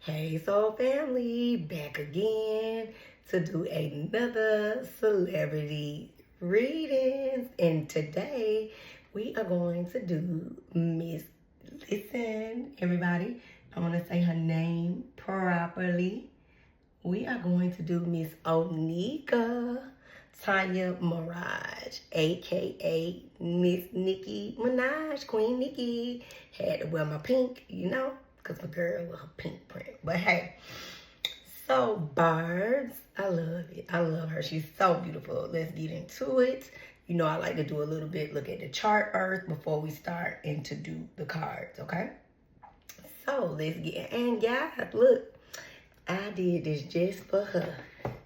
Hey Soul Family, back again to do another celebrity readings. And today we are going to do listen, everybody, I want to say her name properly. We are going to do Miss Onika Tanya Mirage, aka Miss Nicki Minaj, Queen Nicki. Had to wear my pink, because my girl with her pink print. But hey, so Barbs, I love it. I love her. She's so beautiful. Let's get into it. I like to do a little bit, look at the chart first before we start and to do the cards, okay? So let's get, and guys, look, I did this just for her.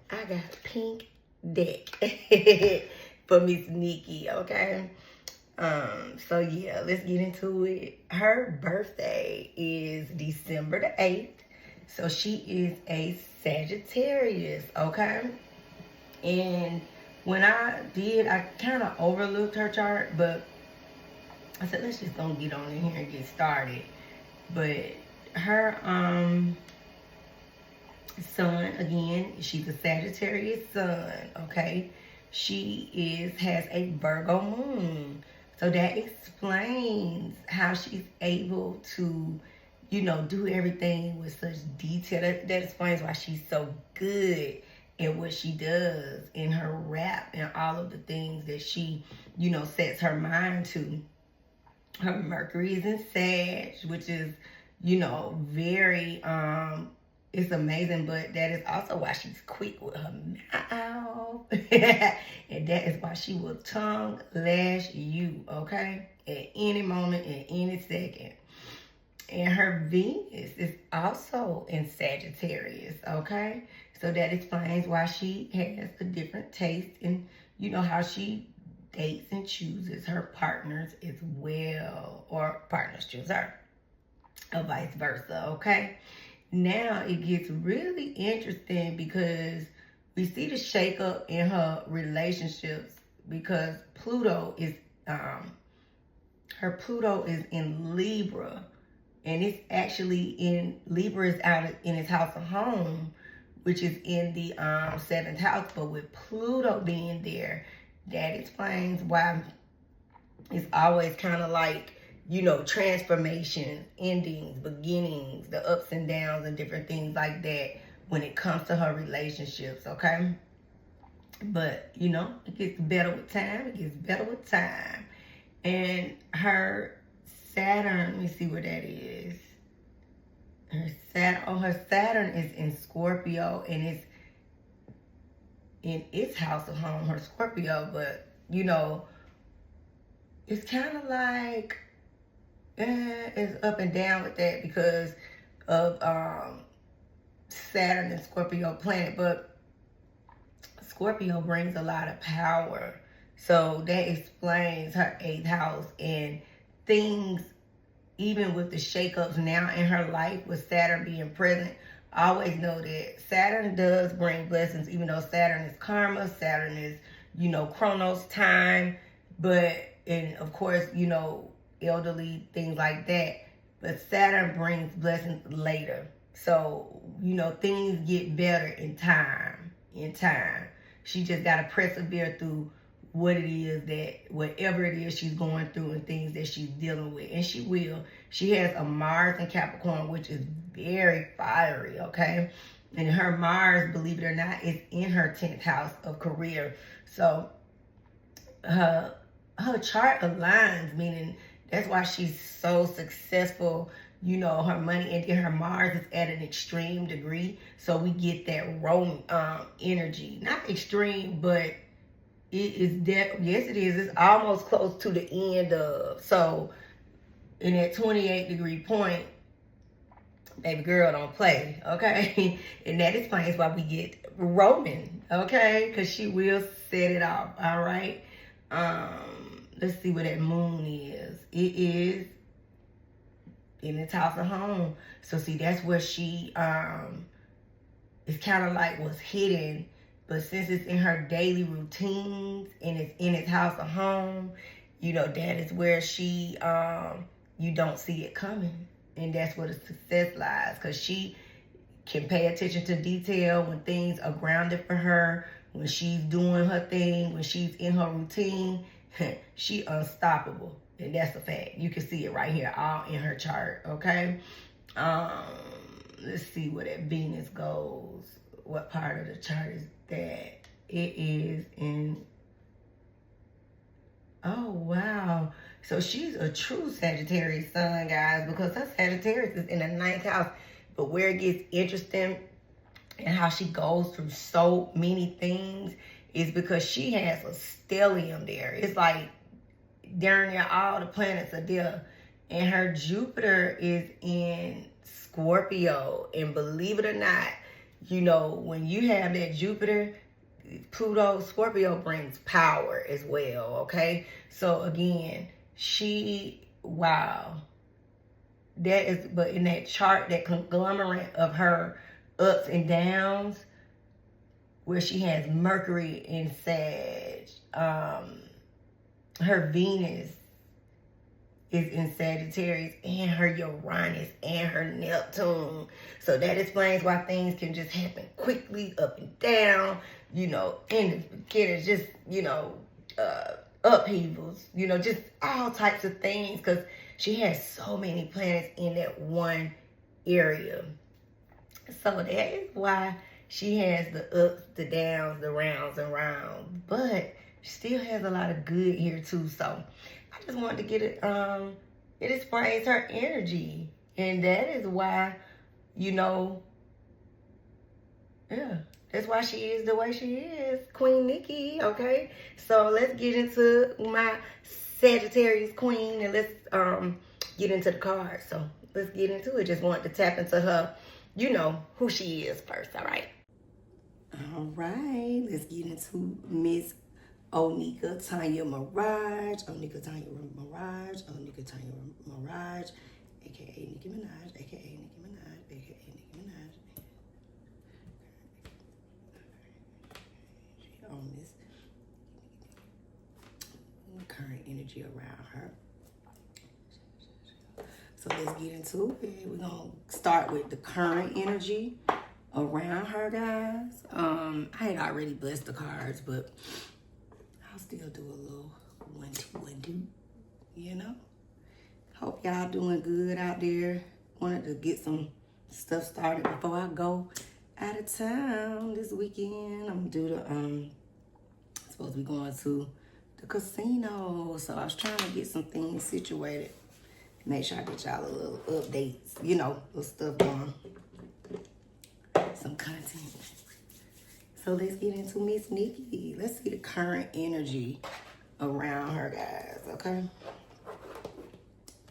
I got pink deck for Miss Nicki, okay? So yeah, let's get into it. Her birthday is December the 8th. So she is a Sagittarius, okay? And when I did, I kind of overlooked her chart, but I said, let's just gonna get on in here and get started. But her sun, again, she's a Sagittarius sun, okay? She has a Virgo moon. So that explains how she's able to, do everything with such detail. That explains why she's so good in what she does in her rap and all of the things that she, sets her mind to. Her Mercury is in Sag, which is, very, it's amazing, but that is also why she's quick with her mouth. And that is why she will tongue lash you, okay? At any moment, at any second. And her Venus is also in Sagittarius, okay? So that explains why she has a different taste in, how she dates and chooses her partners as well. Or partners choose her. Or vice versa, okay? Now it gets really interesting because we see the shakeup in her relationships because Pluto is her Pluto is in Libra, and it's actually in Libra is out in his house of home, which is in the 7th house. But with Pluto being there, that explains why it's always kind of like, transformation, endings, beginnings, the ups and downs and different things like that when it comes to her relationships, okay? But, it gets better with time. It gets better with time. And her Saturn, let me see where that is. Her Saturn is in Scorpio, and it's in its house of home, her Scorpio, but, it's kind of like, it's up and down with that because of Saturn and Scorpio planet. But Scorpio brings a lot of power. So that explains her 8th house and things, even with the shakeups now in her life with Saturn being present. Always know that Saturn does bring blessings, even though Saturn is karma, Saturn is, Chronos time, and of course, elderly, things like that. But Saturn brings blessings later. So, things get better in time. She just got to persevere through whatever it is she's going through and things that she's dealing with. And she will. She has a Mars in Capricorn, which is very fiery, okay? And her Mars, believe it or not, is in her 10th house of career. So her chart aligns, meaning that's why she's so successful, her money, and then her Mars is at an extreme degree. So we get that Roman energy. Not extreme, but it is that, yes it is. It's almost close to the end of. So in that 28-degree point, baby girl don't play, okay? And that explains why we get Roman, okay? Because she will set it off, all right? Let's see where that moon is. It is in its house of home. So see, that's where she it's kind of like what's hidden. But since it's in her daily routines and it's in its house of home, that is where she you don't see it coming. And that's where the success lies. Because she can pay attention to detail, when things are grounded for her, when she's doing her thing, when she's in her routine, she unstoppable. And that's a fact. You can see it right here, all in her chart, okay? Let's see where that Venus goes. What part of the chart is that? It is in... Oh, wow. So she's a true Sagittarius sun, guys, because her Sagittarius is in the 9th house. But where it gets interesting and how she goes through so many things is because she has a stellium there. It's like during there, all the planets are there. And her Jupiter is in Scorpio. And believe it or not, you know, when you have that Jupiter, Pluto, Scorpio brings power as well, okay? So again, wow. That is, but in that chart, that conglomerate of her ups and downs, where she has Mercury in Sag, her Venus is in Sagittarius, and her Uranus and her Neptune. So that explains why things can just happen quickly, up and down, you know, in the beginning, just, you know, upheavals, you know, just all types of things, because she has so many planets in that one area. So that is why she has the ups, the downs, the rounds and rounds. But she still has a lot of good here too. So I just wanted to get it, it explains her energy. And that is why, you know, yeah, that's why she is the way she is, Queen Nicki, okay? So let's get into my Sagittarius queen, and let's get into the cards. So let's get into it. Just wanted to tap into her, you know, who she is first, all right? All right, let's get into Miss Onika Tanya Mirage, Onika Tanya Mirage, Onika Tanya Mirage, aka Nicki Minaj, aka Nicki Minaj, aka Nicki Minaj. She on this current energy around her. So let's get into it. We're gonna start with the current energy around her, guys. I had already blessed the cards, but I'll still do a little 1-2, you know. Hope y'all doing good out there. Wanted to get some stuff started before I go out of town this weekend. I'm gonna do the supposed to be going to the casino, so I was trying to get some things situated. Make sure I get y'all a little updates, you know, little stuff going, some content. So let's get into Miss Nicki. Let's see the current energy around her, guys, okay?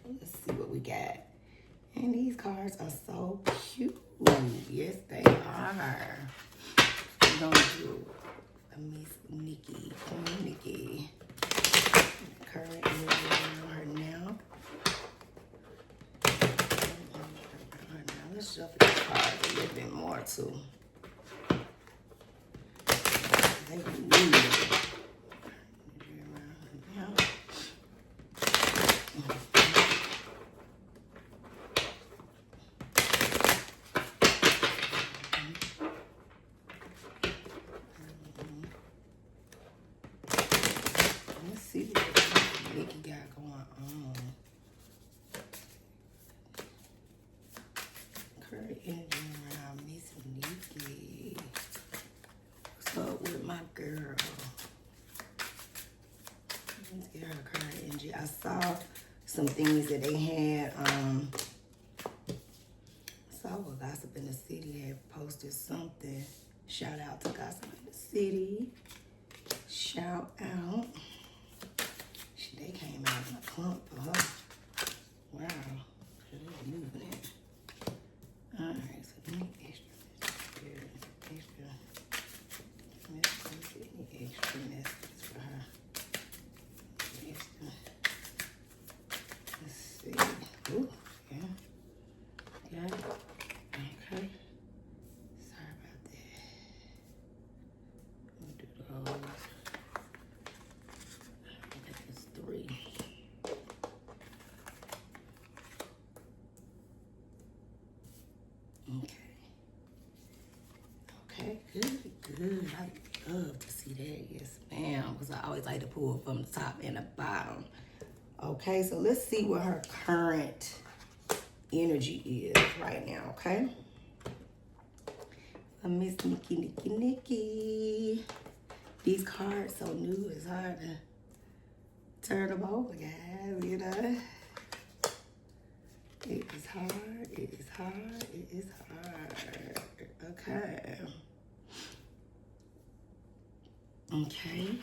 Let's see what we got. And these cards are so cute. Yes, they are. We're gonna do a Miss Nicki, Queen Nicki. Current energy around her now. Let's shuffle these cards a little bit more too. They need it. Let's see what Nicki got going on. Current energy around Miss Nicki. What's up with my girl? Let's get her current energy. I saw some things that they had. Saw a Gossip in the City had posted something. Shout out to Gossip in the City. Shout out. They came out in a clump for her. Wow. They're moving it. Alright, so we need extra messages for her. Let's see. Ooh, yeah. Got it. Okay. Sorry about that. We'll do those. I think it's 3. Okay. Okay, good, good. I love to see that. Yes, ma'am. Because I always like to pull from the top and the bottom. Okay, so let's see what her current energy is right now, okay? Miss Nicki. These cards so new, it's hard to turn them over, guys, you know? It is hard, it is hard, it is hard. Okay. Okay.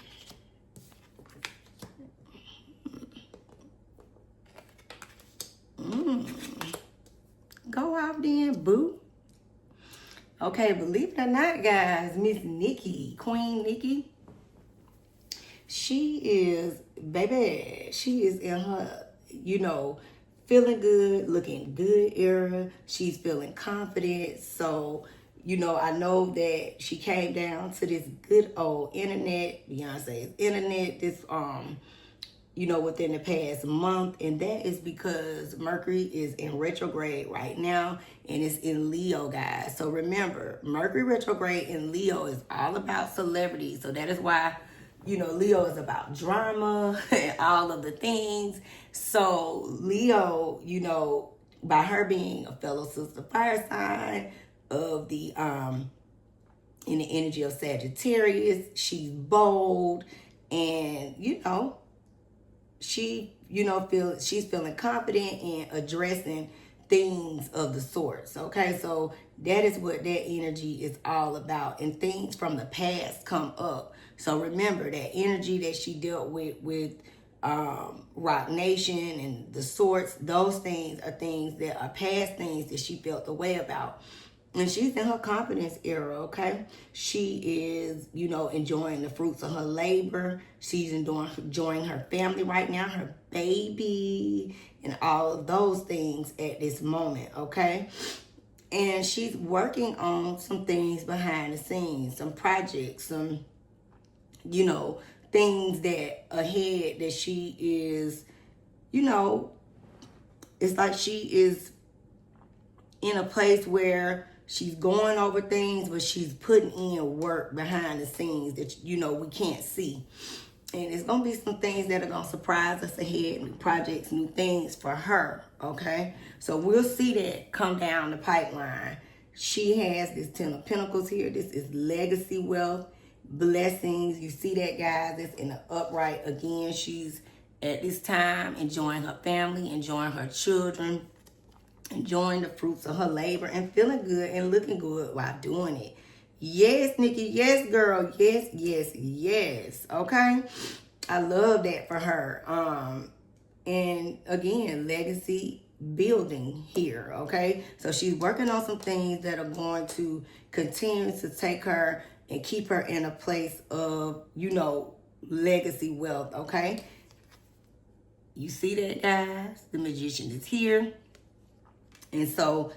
Go out then, boo. Okay, believe it or not, guys, Miss Nicki, Queen Nicki, she is, baby, she is in her, you know, feeling good, looking good era. She's feeling confident. So, you know, I know that she came down to this good old internet, Beyonce's internet, this, you know, within the past month. And that is because Mercury is in retrograde right now, and it's in Leo, guys. So remember, Mercury retrograde in Leo is all about celebrities. So that is why, you know, Leo is about drama and all of the things. So Leo, you know, by her being a fellow sister fire sign of the, in the energy of Sagittarius, she's bold, and, you know, she, you know, she's feeling confident in addressing things of the sorts. Okay, so that is what that energy is all about, and things from the past come up. So remember that energy that she dealt with Rock Nation and the sorts. Those things are things that are past things that she felt the way about. And she's in her confidence era, okay? She is, you know, enjoying the fruits of her labor. She's enjoying her family right now, her baby, and all of those things at this moment, okay? And she's working on some things behind the scenes, some projects, some, you know, things that ahead that she is, you know, it's like she is in a place where she's going over things, but she's putting in work behind the scenes that, you know, we can't see. And it's going to be some things that are going to surprise us ahead, new projects, new things for her, okay? So we'll see that come down the pipeline. She has this Ten of Pentacles here. This is legacy wealth, blessings. You see that, guys? It's in the upright. Again, she's at this time enjoying her family, enjoying her children, enjoying the fruits of her labor, and feeling good and looking good while doing it. Yes, Nicki. Yes, girl. Yes, yes, yes. Okay? I love that for her. And again, legacy building here, okay? So she's working on some things that are going to continue to take her and keep her in a place of, you know, legacy wealth, okay? You see that, guys? The Magician is here. And so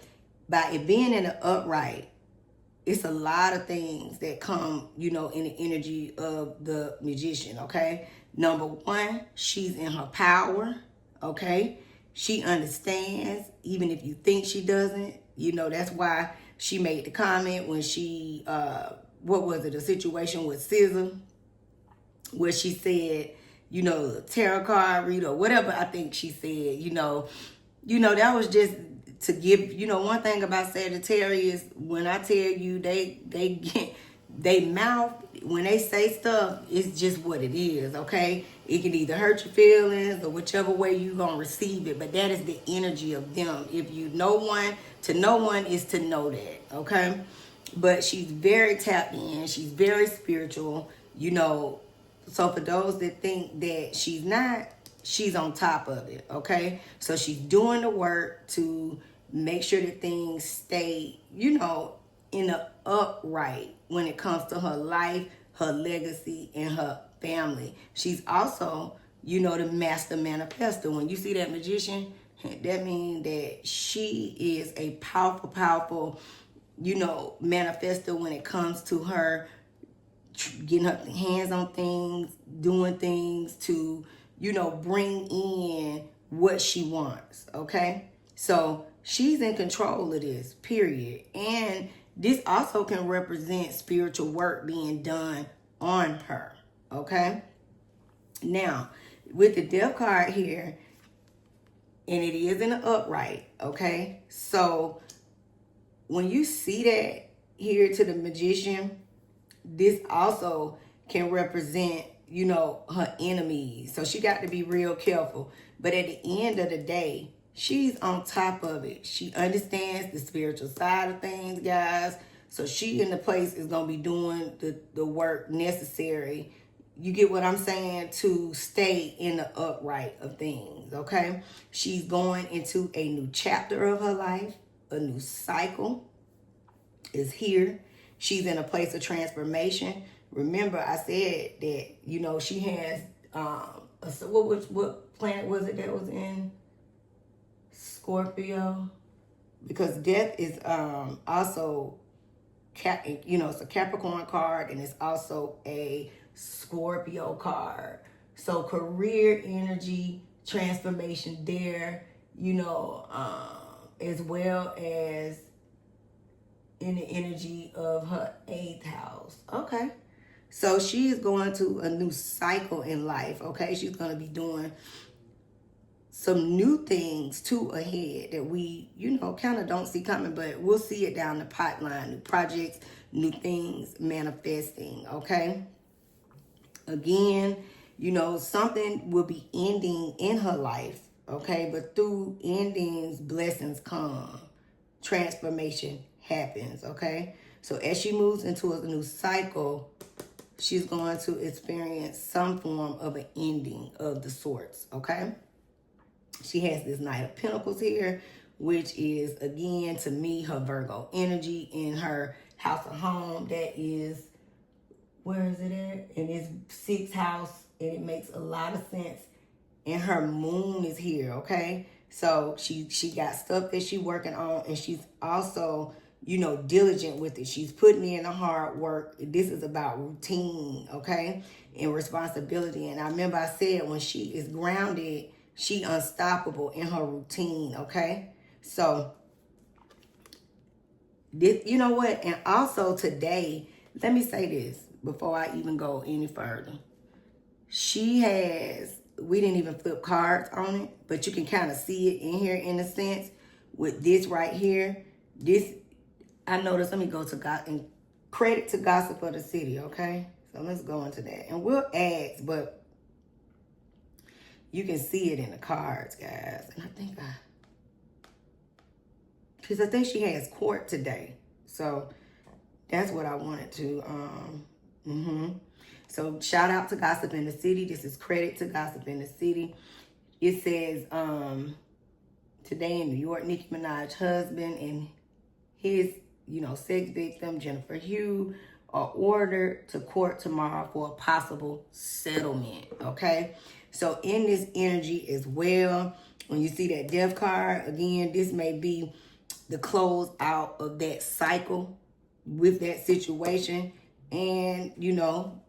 by it being in the upright, it's a lot of things that come, you know, in the energy of the Magician, okay? Number one, she's in her power, okay? She understands, even if you think she doesn't. You know, that's why she made the comment when she, what was it, a situation with SZA, where she said, you know, tarot card reader, or whatever I think she said, you know, that was just to give, you know, one thing about Sagittarius, when I tell you they mouth, when they say stuff, it's just what it is, okay? It can either hurt your feelings or whichever way you're going to receive it, but that is the energy of them. If you know one, to know one is to know that, okay? But she's very tapped in. She's very spiritual, you know. So for those that think that she's not, she's on top of it, okay? So she's doing the work to make sure that things stay, you know, in the upright when it comes to her life, her legacy, and her family. She's also, you know, the master manifester. When you see that Magician, that means that she is a powerful, powerful, you know, manifester when it comes to her getting her hands on things, doing things to, you know, bring in what she wants, okay? So she's in control of this, period. And this also can represent spiritual work being done on her, okay? Now, with the Death card here, and it is in the upright, okay? So, when you see that here to the Magician, this also can represent, you know, her enemies. So she got to be real careful. But at the end of the day, she's on top of it. She understands the spiritual side of things, guys. So she in the place is going to be doing the work necessary. You get what I'm saying? To stay in the upright of things, okay? She's going into a new chapter of her life. A new cycle is here. She's in a place of transformation. Remember, I said that, you know, she has, what planet was it that was in Scorpio? Because death is also, it's a Capricorn card, and it's also a Scorpio card. So career energy, transformation there, you know, as well as in the energy of her 8th house. Okay. So she's going to a new cycle in life, okay? She's going to be doing some new things too ahead that we, you know, kind of don't see coming, but we'll see it down the pipeline. New projects, new things manifesting, okay? Again, you know, something will be ending in her life, okay? But through endings, blessings come. Transformation happens, okay? So as she moves into a new cycle, she's going to experience some form of an ending of the sorts, okay? She has this Knight of Pentacles here, which is, again, to me, her Virgo energy in her house of home. That is, where is it at? In this 6th house, and it makes a lot of sense. And her moon is here, okay? So she got stuff that she's working on, and she's also, you know, diligent with it. She's putting in the hard work. This is about routine, okay, and responsibility. And I remember I said when she is grounded, she unstoppable in her routine, okay? So, this, you know what? And also today, let me say this before I even go any further. She has, we didn't even flip cards on it, but you can kind of see it in here in a sense with this right here. This, I noticed, let me go to God and credit to Gossip of the City, okay? So let's go into that. And we'll ask, but you can see it in the cards, guys. And because I think she has court today. So that's what I wanted to, So shout out to Gossip in the City. This is credit to Gossip in the City. It says, today in New York, Nicki Minaj husband and his, you know, sex victim, Jennifer Hugh, are ordered to court tomorrow for a possible settlement, okay? So in this energy as well, when you see that death card, again, this may be the close out of that cycle with that situation. And, you know,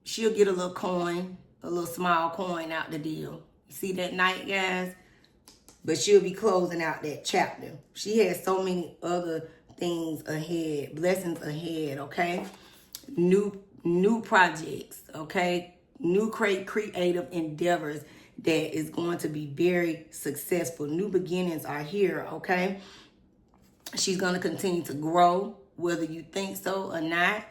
she'll get a little coin, a little small coin out the deal. You see that Knight, guys? But she'll be closing out that chapter. She has so many other things ahead, blessings ahead, okay? New projects, okay? New creative endeavors that is going to be very successful. New beginnings are here, okay? She's going to continue to grow, whether you think so or not.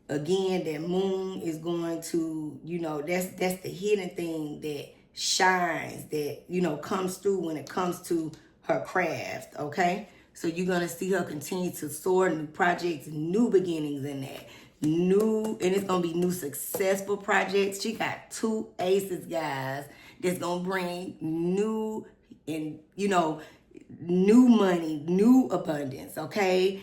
Again, that moon is going to, you know, that's the hidden thing that shines, that, you know, comes through when it comes to her craft, okay? So you're going to see her continue to soar, new projects, new beginnings in that. And it's going to be new successful projects. She got 2 aces, guys, that's going to bring new and, you know, new money, new abundance, okay?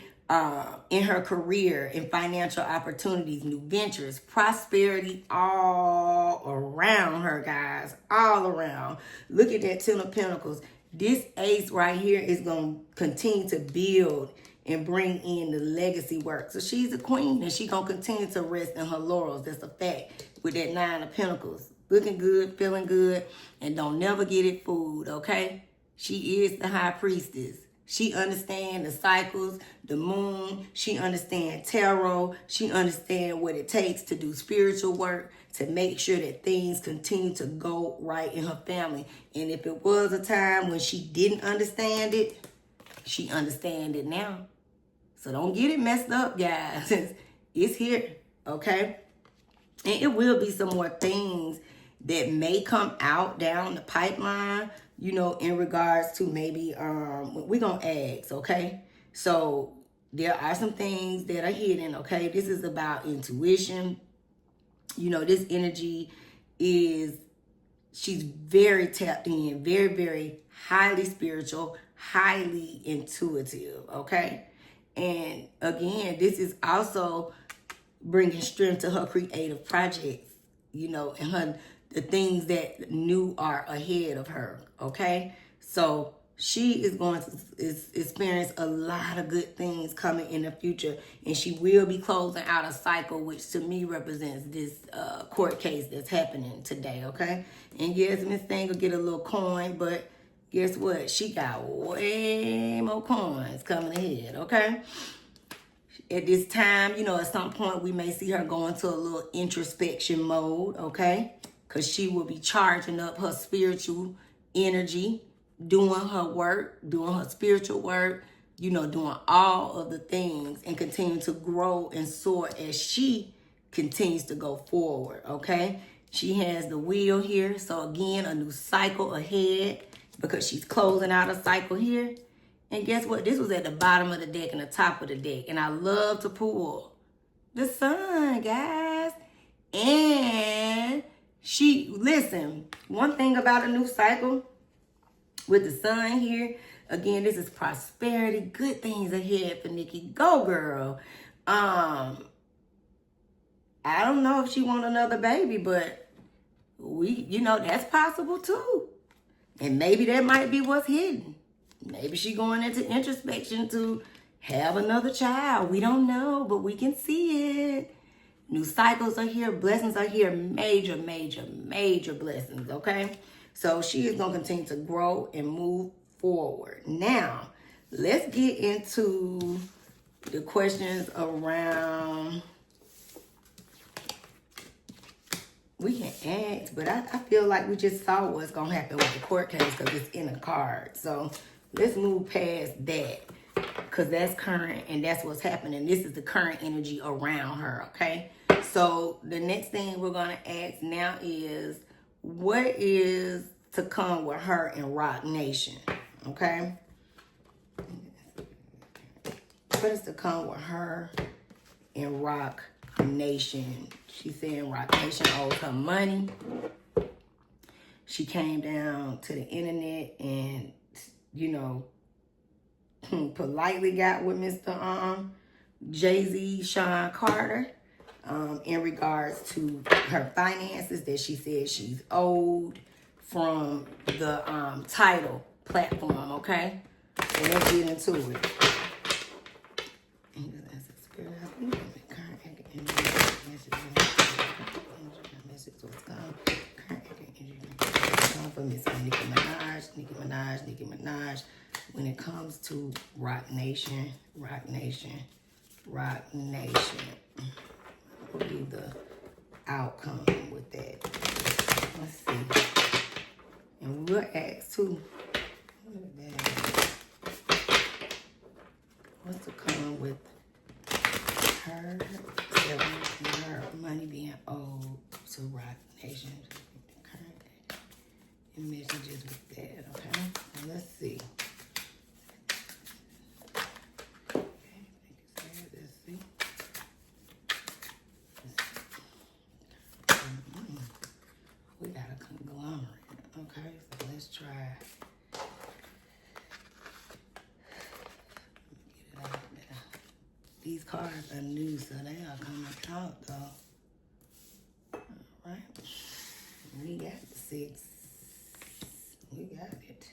In her career, in financial opportunities, new ventures, prosperity all around her, guys, all around. Look at that 10 of Pentacles. This ace right here is going to continue to build and bring in the legacy work. So she's a queen, and she's going to continue to rest in her laurels. That's a fact with that 9 of Pentacles. Looking good, feeling good, and don't never get it fooled, okay? She is the high priestess. She understands the cycles, the moon. She understands tarot. She understands what it takes to do spiritual work, to make sure that things continue to go right in her family. And if it was a time when she didn't understand it, she understands it now. So don't get it messed up, guys. It's here, okay? And it will be some more things that may come out down the pipeline, you know, in regards to maybe, we're going to ask, okay? So there are some things that are hidden, okay? This is about intuition. You know, this energy is, she's very tapped in, very, very highly spiritual, highly intuitive, okay? And again, this is also bringing strength to her creative projects, you know, and the things that new are ahead of her, okay? So she is going to experience a lot of good things coming in the future, and she will be closing out a cycle, which to me represents this court case that's happening today, okay? And yes, Miss Thing will get a little coin, but guess what? She got way more coins coming ahead, okay? At this time, you know, at some point we may see her go into a little introspection mode, okay? Because she will be charging up her spiritual energy, doing her work, doing her spiritual work, you know, doing all of the things and continue to grow and soar as she continues to go forward, okay? She has the wheel here. So again, a new cycle ahead because she's closing out a cycle here. And guess what? This was at the bottom of the deck and the top of the deck. And I love to pull the sun, guys. And listen, one thing about a new cycle with the sun here, again, this is prosperity, good things ahead for Nicki. Go, girl. I don't know if she want another baby, but you know, that's possible too. And maybe that might be what's hidden. Maybe she going into introspection to have another child. We don't know, but we can see it. New cycles are here. Blessings are here. Major, major, major blessings, okay? So she is going to continue to grow and move forward. Now, let's get into the questions around... We can ask, but I feel like we just saw what's going to happen with the court case because it's in a card. So let's move past that because that's current and that's what's happening. This is the current energy around her, okay? So the next thing we're going to ask now is what is to come with her in Rock Nation, okay? What is to come with her in Rock Nation? She's saying Rock Nation owes her money. She came down to the internet and, you know, politely got with Mr. Jay-Z, Sean Carter, in regards to her finances that she said she's owed from the title platform, okay? So let's get into it. For Miss Nicki Minaj. When it comes to Rock Nation, what will be the outcome with that? Let's see. And we'll ask too. What's to come with her money being owed to Rock Nation? And messages with that, okay? And let's see. Let's see. We got a conglomerate, okay? So let's try. Get it out there. These cards are new, so they are coming out, though. All right. We got the 6. We got it.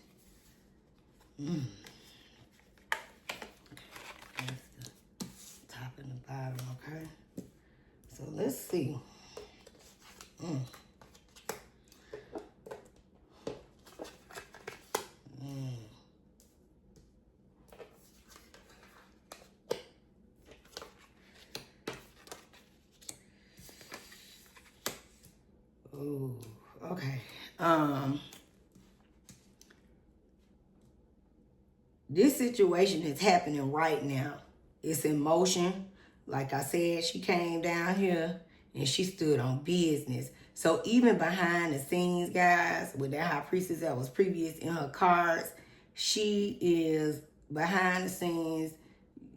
That's the top and the bottom, okay? So let's see. Okay. This situation is happening right now. It's in motion. Like I said, she came down here and she stood on business. So even behind the scenes, guys, with that high priestess that was previous in her cards, she is behind the scenes,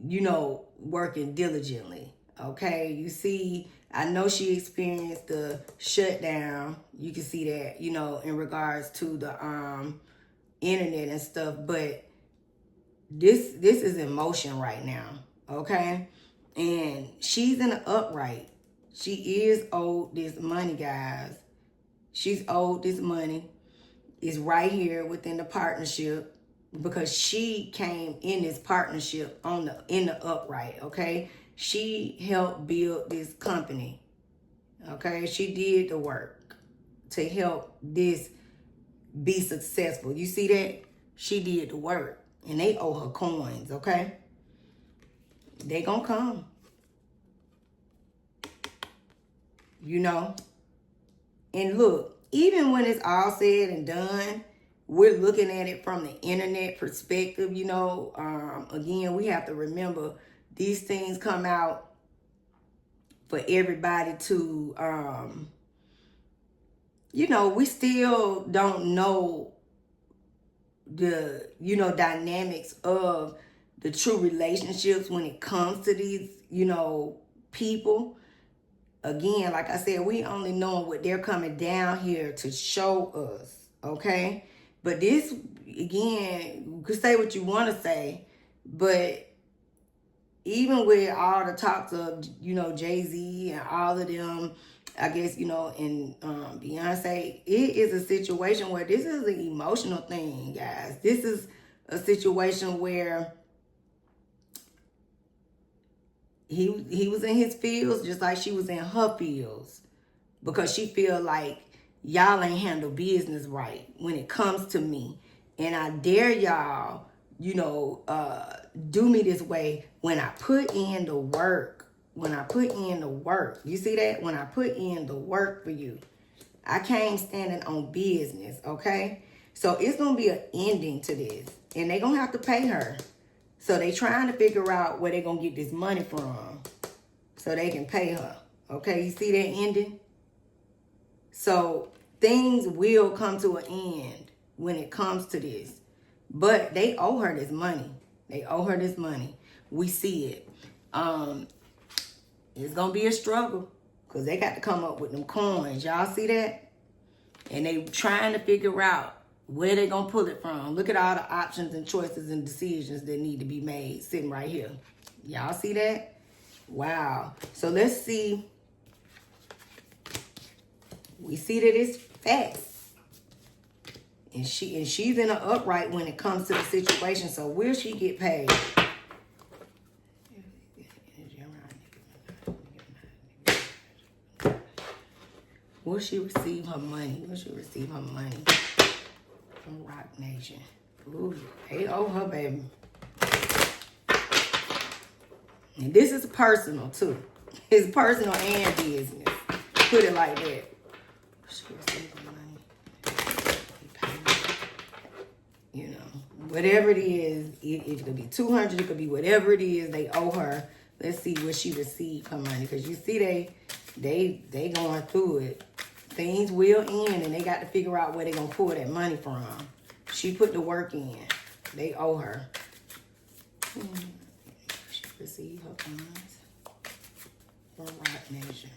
you know, working diligently. Okay, you see, I know she experienced the shutdown. You can see that, you know, in regards to the internet and stuff, but this is in motion right now. Okay, and she's in the upright. She is owed this money, guys. She's owed this money. It's right here within the partnership, because she came in this partnership in the upright. Okay, she helped build this company. Okay, she did the work to help this be successful. You see that? She did the work, and they owe her coins. Okay, they gonna come, you know. And look, even when it's all said and done, we're looking at it from the internet perspective, you know. Again, we have to remember these things come out for everybody to, you know, we still don't know the, you know, dynamics of the true relationships when it comes to these, you know, people. Again, like I said, we only know what they're coming down here to show us, okay? But this, again, you could say what you want to say, but even with all the talks of, you know, Jay-Z and all of them, I guess, you know, and Beyonce, it is a situation where this is an emotional thing, guys. This is a situation where he was in his fields just like she was in her fields, because she feel like y'all ain't handle business right when it comes to me, and I dare y'all, you know, do me this way when I put in the work. When I put in the work, you see that? When I put in the work for you, I came standing on business. Okay, so it's gonna be an ending to this, and they gonna have to pay her. So they trying to figure out where they gonna get this money from so they can pay her. Okay, you see that ending? So things will come to an end when it comes to this. But they owe her this money. They owe her this money. We see it. It's gonna be a struggle, because they got to come up with them coins. Y'all see that? And they trying to figure out where they gonna pull it from. Look at all the options and choices and decisions that need to be made sitting right here. Y'all see that? Wow. So let's see. We see that it's fast. And she's in an upright when it comes to the situation. So will she get paid? Will she receive her money? Will she receive her money from Rock Nation? Ooh, they owe her, baby. And this is personal, too. It's personal and business. Put it like that. She receive her money. You know, whatever it is, it could be 200, it could be whatever it is they owe her. Let's see where she received her money, because you see they going through it. Things will end, and they got to figure out where they're going to pull that money from. She put the work in. They owe her. She received her funds from Rock Nation.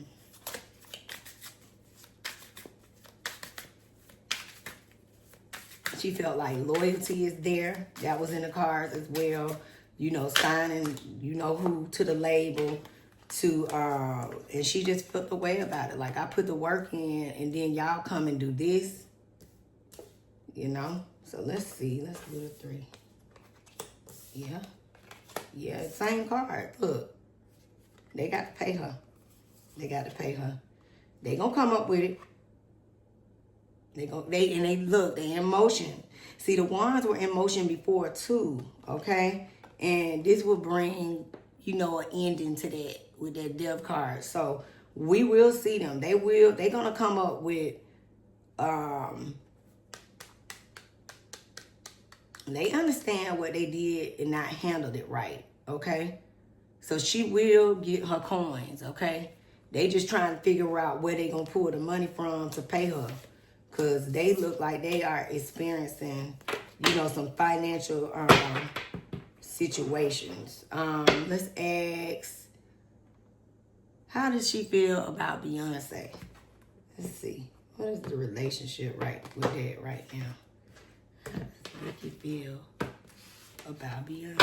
She felt like loyalty is there. That was in the cards as well. You know, signing, you know who, to the label. And she just felt the way about it. Like, I put the work in, and then y'all come and do this. You know? So let's see. Let's do the 3. Yeah. Yeah, same card. Look. They got to pay her. They got to pay her. They gonna come up with it. They in motion. See, the wands were in motion before too. Okay? And this will bring, you know, an ending to that with that death card. So we will see them. They're gonna come up with They understand what they did and not handled it right, okay? So she will get her coins, okay? They just trying to figure out where they gonna pull the money from to pay her. Because they look like they are experiencing, you know, some financial situations. Let's ask, how does she feel about Beyonce? Let's see. What is the relationship right with that right now? How does Nicki feel about Beyonce?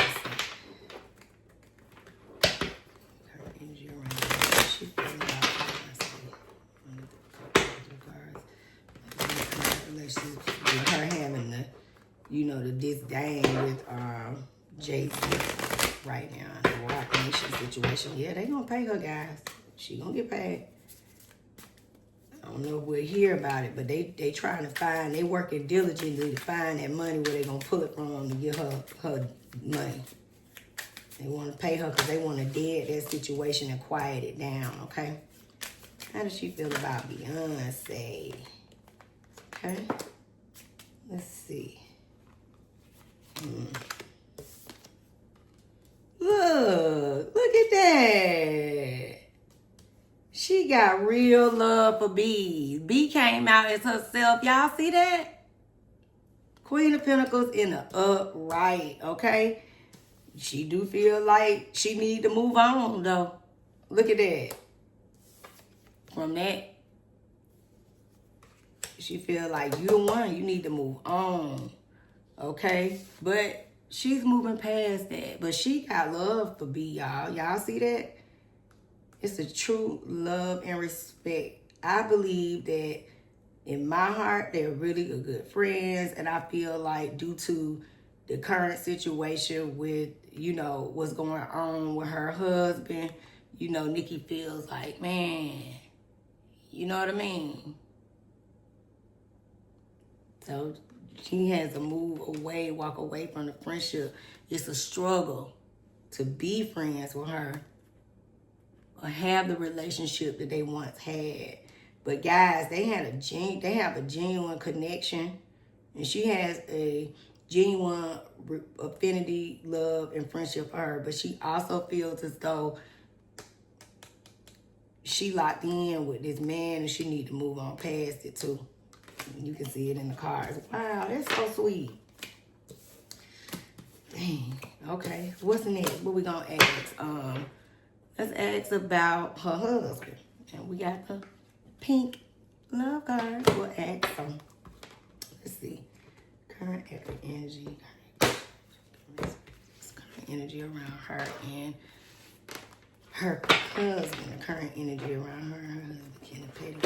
Her energy around her. She feels about Beyonce. Relationship with her having the, you know, the disdain with Jay-Z right now. The Rock Nation situation. Yeah, they gonna pay her, guys. She gonna get paid. I don't know if we'll hear about it, but they trying to find, they working diligently to find that money where they gonna pull it from to get her money. They want to pay her because they want to dead that situation and quiet it down, okay? How does she feel about Beyonce? Okay, let's see. Look at that. She got real love for B. B came out as herself. Y'all see that? Queen of Pentacles in the upright, okay? She do feel like she need to move on, though. Look at that. From that, she feel like you the one. You need to move on, okay? But she's moving past that. But she got love for B, y'all. Y'all see that? It's a true love and respect. I believe that in my heart, they're really good friends. And I feel like due to the current situation with, you know, what's going on with her husband, you know, Nicki feels like, man, you know what I mean? So she has to move away, walk away from the friendship. It's a struggle to be friends with her or have the relationship that they once had. But guys, they have a genuine connection, and she has a genuine affinity, love, and friendship for her. But she also feels as though she locked in with this man and she need to move on past it too. You can see it in the cards. Wow, that's so sweet. Dang. Okay, what's next? What we gonna ask? Let's ask about her husband. And we got the pink love card. We'll ask some. Let's see. Current energy. Current energy around her and her husband. The current energy around her husband. Can a petty.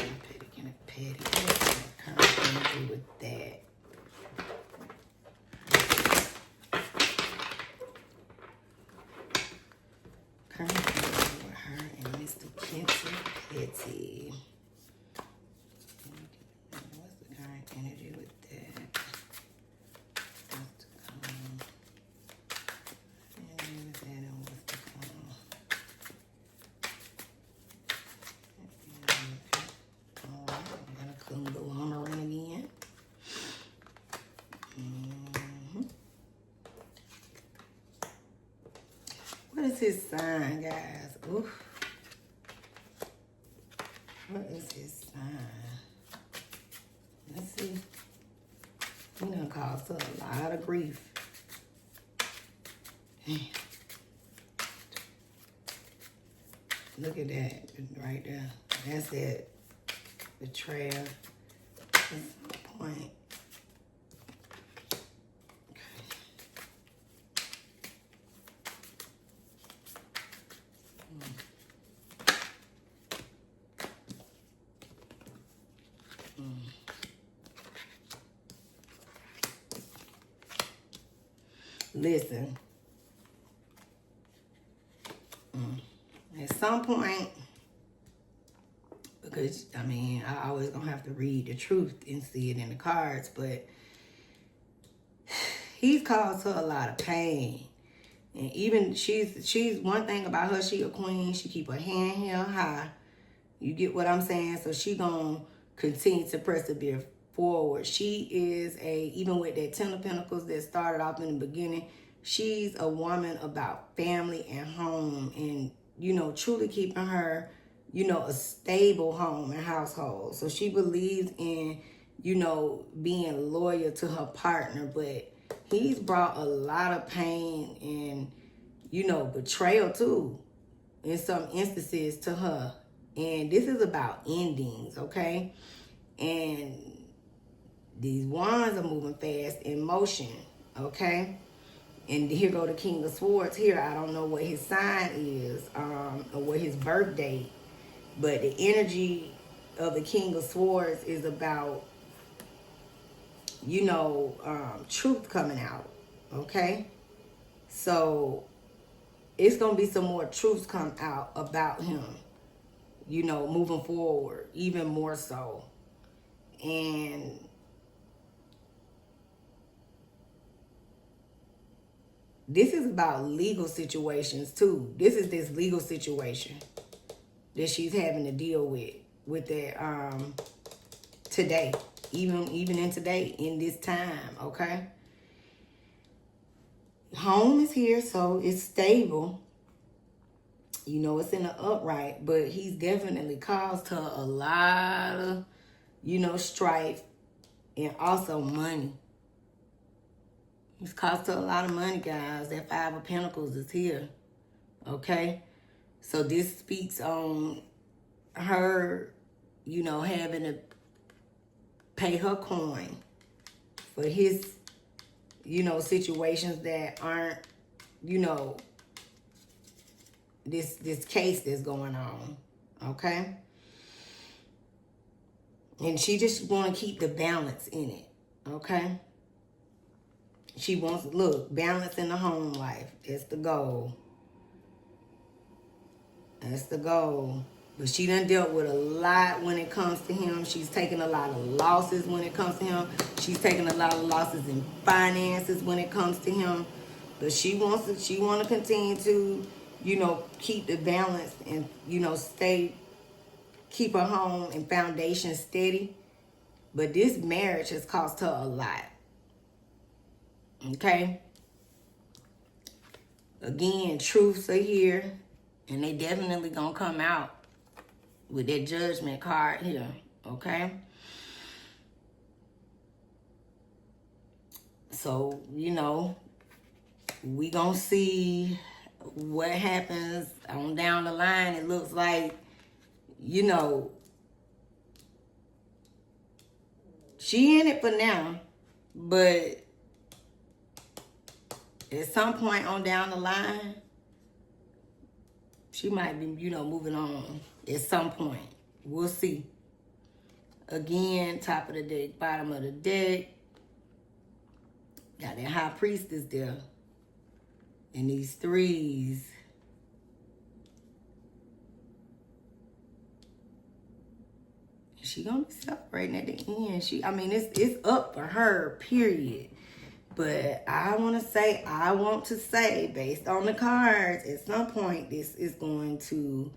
Current energy with that. Current energy with her and Mr. Kenton Petty. What's the current energy with that? What is his sign, guys? Oof. What is his sign? Let's see. He done caused her a lot of grief. Damn. Look at that right there. That's it. Betrayal. At some point. Listen, at some point, because, I mean, I always gonna have to read the truth and see it in the cards, but he's caused her a lot of pain. And even she's one thing about her, she a queen. She keep her hand held high. You get what I'm saying? So she gonna continue to persevere forward. She is even with that 10 of Pentacles that started off in the beginning, she's a woman about family and home and, you know, truly keeping her, you know, a stable home and household. So she believes in, you know, being loyal to her partner, but he's brought a lot of pain and, you know, betrayal too, in some instances to her. And this is about endings, okay? And these wands are moving fast in motion, okay? And here go the King of Swords here. I don't know what his sign is, or what his birth date, but the energy of the King of Swords is about, you know, truth coming out, okay? So it's going to be some more truths come out about him, you know, moving forward, even more so. And this is about legal situations too. This is this legal situation that she's having to deal with that today, even in today, in this time, okay? Home is here, so it's stable. You know, it's in the upright, but he's definitely caused her a lot of, you know, strife and also money. He's cost her a lot of money, guys. That 5 of Pentacles is here, okay? So this speaks on her, you know, having to pay her coin for his, you know, situations that aren't, you know, this case that's going on, okay? And she just want to keep the balance in it, okay? She wants, look, balance in the home life. That's the goal. That's the goal. But she done dealt with a lot when it comes to him. She's taken a lot of losses when it comes to him. She's taken a lot of losses in finances when it comes to him. But she want to continue to, you know, keep the balance and, you know, keep her home and foundation steady. But this marriage has cost her a lot. Okay? Again, truths are here. And they definitely gonna come out with that Judgment card here. Okay? So, you know, we gonna see what happens on down the line. It looks like, you know, she in it for now, but at some point on down the line, she might be, you know, moving on at some point. We'll see. Again, top of the deck, bottom of the deck. Got that High Priestess there. And these threes. She gonna be celebrating at the end. I mean, it's up for her, period. But I want to say, based on the cards, at some point, this is going to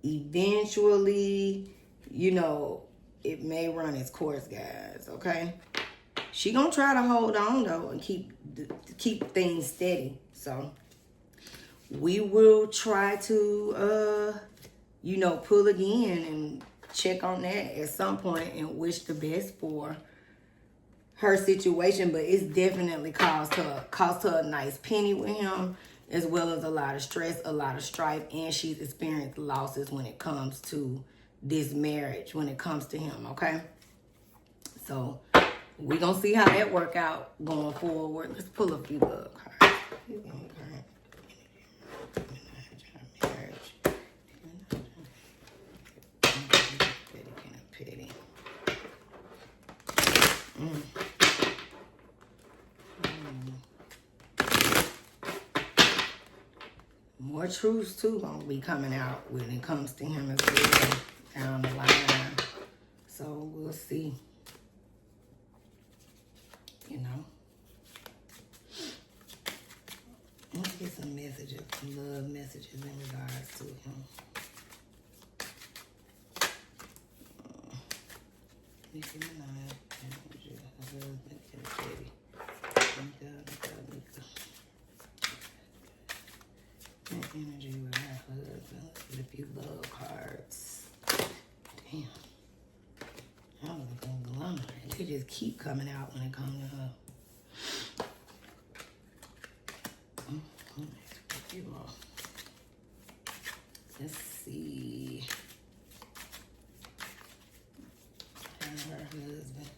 eventually, you know, it may run its course, guys, okay? She gonna try to hold on, though, and keep things steady. So, we will try to, you know, pull again and check on that at some point and wish the best for her situation. But it's definitely cost her a nice penny with him, as well as a lot of stress, a lot of strife, and she's experienced losses when it comes to this marriage, when it comes to him, okay? So we're gonna see how that work out going forward. Let's pull a few other cards. More truths too gonna be coming out when it comes to him as well down the line. So we'll see. You know. Let's get some messages, some love messages in regards to him. Nicki Minaj. husband energy. Nika. That energy with her husband. Let's get a few love cards. Damn. I was looking glum. They just keep coming out when it comes to her. Let's see. And her husband.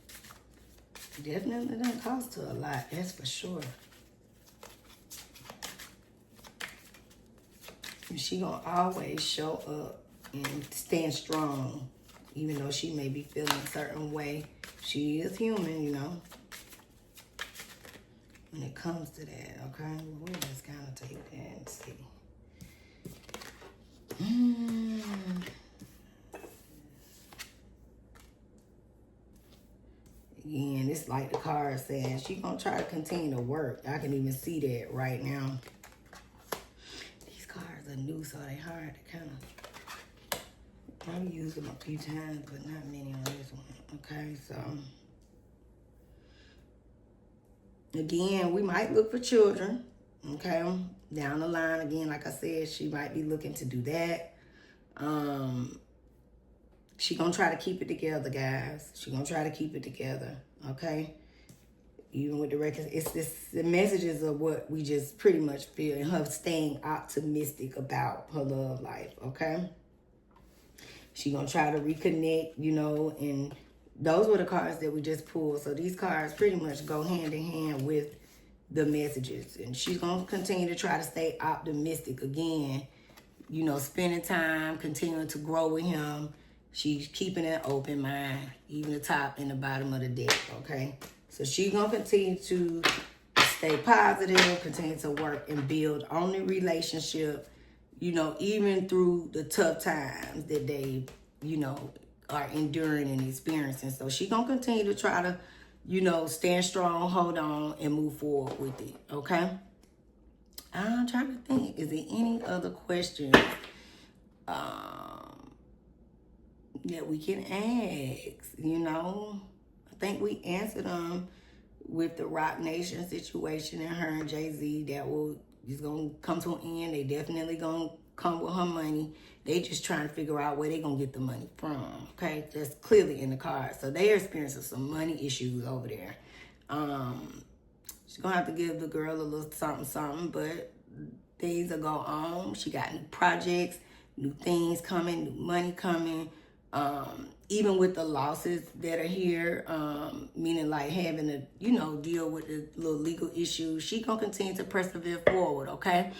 Definitely done cost her a lot, that's for sure. And she gonna always show up and stand strong, even though she may be feeling a certain way. She is human, you know. When it comes to that, okay? We'll just kind of take that and see. Again, it's like the card saying she gonna try to continue to work. I can even see that right now. These cards are new, so they hard to kind of. I've used them a few times, but not many on this one. Okay, so again, we might look for children. Okay, down the line again, like I said, she might be looking to do that. She gonna try to keep it together, guys. She gonna try to keep it together, okay? Even with the records, it's this, the messages of what we just pretty much feel, and her staying optimistic about her love life, okay? She gonna try to reconnect, you know, and those were the cards that we just pulled. So these cards pretty much go hand in hand with the messages, and she's gonna continue to try to stay optimistic again, you know, spending time, continuing to grow with him. She's keeping an open mind, even the top and the bottom of the deck, okay? So she's going to continue to stay positive, continue to work and build on the relationship, you know, even through the tough times that they, you know, are enduring and experiencing. So she's going to continue to try to, you know, stand strong, hold on, and move forward with it, okay? I'm trying to think, is there any other questions that we can ask? You know, I think we answered them with the Rock Nation situation and her and Jay-Z. That is going to come to an end. They definitely going to come with her money. They just trying to figure out where they going to get the money from, okay? That's clearly in the cards. So they're experiencing some money issues over there. She's going to have to give the girl a little something, but things will go on. She got new projects, new things coming, new money coming. Even with the losses that are here, meaning like having to, you know, deal with the little legal issues, she gonna continue to persevere forward, okay?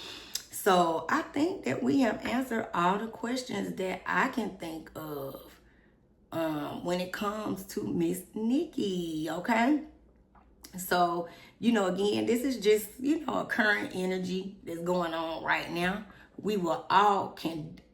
So I think that we have answered all the questions that I can think of when it comes to Miss Nicki, okay? So, you know, again, this is just, you know, a current energy that's going on right now. We will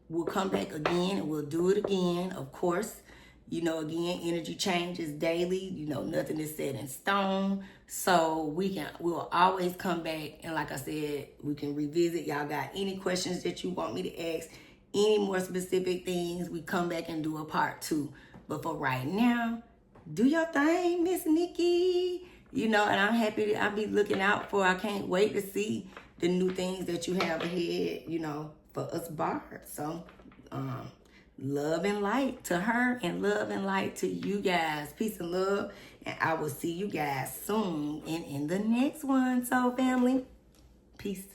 we'll come back again and we'll do it again, of course. You know, again, energy changes daily. You know, nothing is set in stone. So we'll always come back. And like I said, we can revisit. Y'all got any questions that you want me to ask, any more specific things, we come back and do a part 2. But for right now, do your thing, Miss Nicki. You know, and I'm happy I'll be looking out for, I can't wait to see the new things that you have ahead, you know, for us bards. So, love and light to her and love and light to you guys. Peace and love. And I will see you guys soon and in the next one. So, family, peace.